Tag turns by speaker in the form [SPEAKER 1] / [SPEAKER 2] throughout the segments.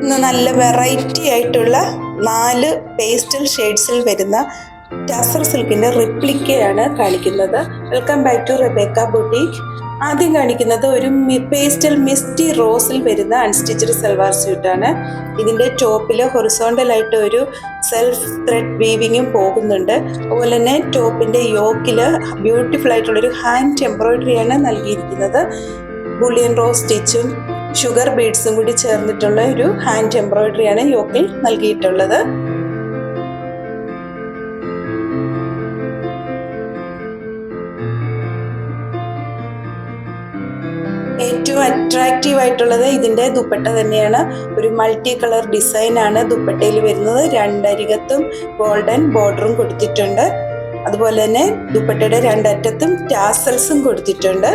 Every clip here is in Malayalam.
[SPEAKER 1] ഇന്ന് നല്ല വെറൈറ്റി ആയിട്ടുള്ള 4 പേസ്റ്റൽ ഷെയ്ഡ്സിൽ വരുന്ന ടസർ സിൽക്കിന്റെ റിപ്ലിക്കയാണ് കാണിക്കുന്നത്. Welcome back to Rebecca boutique. ആദ്യം കാണിക്കുന്നത് ഒരു പേസ്റ്റൽ മിസ്റ്റി റോസിൽ വരുന്ന അൺസ്റ്റിച്ചഡ് സൽവാർ സ്യൂട്ടാണ്. ഇതിന്റെ ടോപ്പിൽ ഹൊറിസോണ്ടൽ ആയിട്ട് ഒരു സെൽഫ് ത്രെഡ് വീവിങ്ങും പോകുന്നുണ്ട്. അതുപോലെ തന്നെ ടോപ്പിന്റെ യോക്കില് ബ്യൂട്ടിഫുൾ ആയിട്ടുള്ളൊരു ഹാൻഡ് എംബ്രോയിഡറിയാണ് നൽകിയിരിക്കുന്നത്. ബുള്ളിയൻ റോസ് സ്റ്റിച്ചും ഷുഗർ ബീഡ്സും കൂടി ചേർന്നിട്ടുള്ള ഒരു ഹാൻഡ് എംബ്രോയിഡറിയാണ് യോക്കിൽ നൽകിയിട്ടുള്ളത്. ഏറ്റവും അട്രാക്റ്റീവ് ആയിട്ടുള്ളത് ഇതിന്റെ ദുപ്പട്ട തന്നെയാണ്. ഒരു മൾട്ടി കളർ ഡിസൈൻ ആണ് ദുപ്പട്ടയിൽ വരുന്നത്. 2 അരികത്തും ഗോൾഡൻ ബോർഡറും കൊടുത്തിട്ടുണ്ട്. അതുപോലെ തന്നെ ദുപ്പട്ടയുടെ 2 അറ്റത്തും ടാസൽസും കൊടുത്തിട്ടുണ്ട്.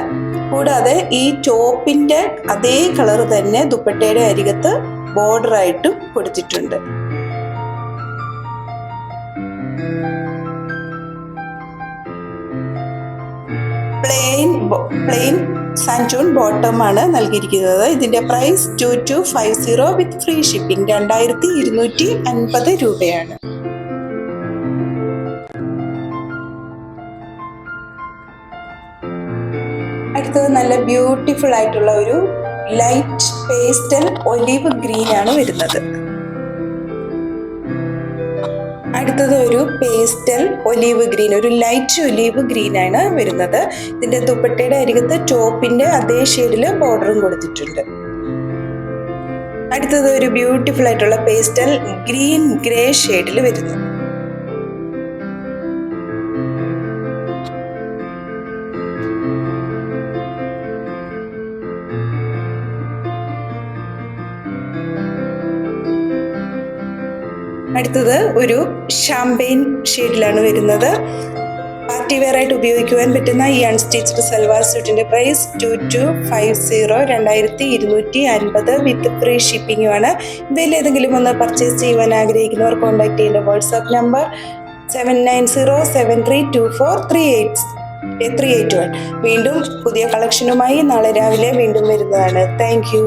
[SPEAKER 1] കൂടാതെ ഈ ടോപ്പിന്റെ അതേ കളർ തന്നെ ദുപ്പട്ടയുടെ അരികത്ത് ബോർഡർ ആയിട്ടും കൊടുത്തിട്ടുണ്ട്. പ്ലെയിൻ സാൻറ്റൂൺ ബോട്ടം ആണ് നൽകിയിരിക്കുന്നത്. ഇതിന്റെ പ്രൈസ് 2250 വിത്ത് ഫ്രീ ഷിപ്പിംഗ് 2250 രൂപയാണ്. അടുത്തത് നല്ല ബ്യൂട്ടിഫുൾ ആയിട്ടുള്ള ഒരു ലൈറ്റ് പേസ്റ്റൽ ഒലിവ് ഗ്രീൻ ആണ് വരുന്നത്. അടുത്തത് ഒരു പേസ്റ്റൽ ഒലീവ് ഗ്രീൻ, ഒരു ലൈറ്റ് ഒലീവ് ഗ്രീൻ ആണ് വരുന്നത്. ഇതിന്റെ ദുപ്പട്ടയുടെ അരികത്ത് ടോപ്പിന്റെ അതേ ഷെയ്ഡില് ബോർഡറും കൊടുത്തിട്ടുണ്ട്. അടുത്തത് ഒരു ബ്യൂട്ടിഫുൾ ആയിട്ടുള്ള പേസ്റ്റൽ ഗ്രീൻ ഗ്രേ ഷെയ്ഡിൽ വരുന്നു. അടുത്തത് ഒരു ഷാമ്പെയിൻ ഷെയ്ഡിലാണ് വരുന്നത്. പാർട്ടി വെയർ ആയിട്ട് ഉപയോഗിക്കുവാൻ പറ്റുന്ന ഈ അൺസ്റ്റിച്ച്ഡ് സൽവാർ സ്യൂട്ടിന്റെ പ്രൈസ് 2250 2250 വിത്ത് ഫ്രീ ഷിപ്പിംഗും ആണ്. ഇതിൽ ഏതെങ്കിലും ഒന്ന് പർച്ചേസ് ചെയ്യുവാൻ ആഗ്രഹിക്കുന്നവർ കോൺടാക്ട് ചെയ്യേണ്ട വാട്സാപ്പ് നമ്പർ 7907324381. വീണ്ടും പുതിയ കളക്ഷനുമായി നാളെ രാവിലെ വീണ്ടും വരുന്നതാണ്. Thank you.